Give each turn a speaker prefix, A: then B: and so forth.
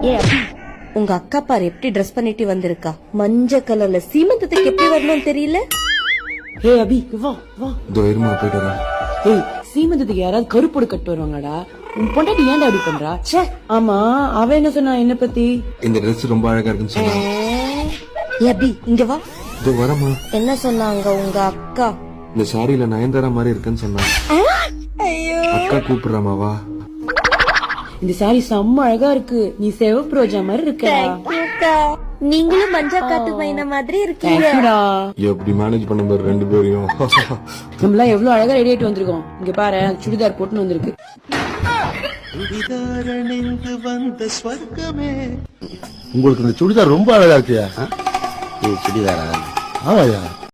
A: ஏ அபி, உங்க அக்கா பாரு எப்படி ட்ரெஸ் பண்ணிட்டு வந்திருக்கா. மஞ்சள் கலர்ல சீமந்தத்துக்கு எப்படி வரணும்னு தெரியல.
B: ஏ அபி வா வா.
C: இதோ இருமா போயிட்டு வரேன்.
B: ஏய் சீமந்தத்துக்கு யாராவது கருப்பொடு கட்டு வருவாங்கடா. உன் பொண்டாட்டி ஏன்டா அப்படி பண்றா? ச்சே. ஆமா அவ என்ன சொன்னா என்ன பத்தி?
C: இந்த ட்ரெஸ் ரொம்ப அழகா இருக்குன்னு சொன்னா.
A: ஏ அபி இங்க வா.
C: இதோ வரமா.
A: என்ன சொன்னாங்க உங்க அக்கா?
C: இந்த சாரியில நயன்தாரா மாதிரி இருக்குன்னு சொன்னா. அக்கா கூப்பிடுறாமா வா.
B: இந்த சாரி செம்ம அழகா இருக்கு. நீ சிவப்பு ரோஜா மாதிரி இருக்க.
A: நீங்களும் மஞ்சள் காத்து மைனா மாதிரி இருக்கீங்க.
C: எப்படி மேனேஜ் பண்ண பாரு ரெண்டு பேரையும்.
B: நம்மளாம் எவ்வளவு அழகா ரெடி ஆயிட்டு வந்திருக்கோம். இங்க பாரு சுடிதார் போட்டுன்னு வந்திருக்கு.
D: உங்களுக்கு இந்த சுடிதார் ரொம்ப அழகா இருக்கியா?
E: சுடிதாரா?
D: ஆமாயா.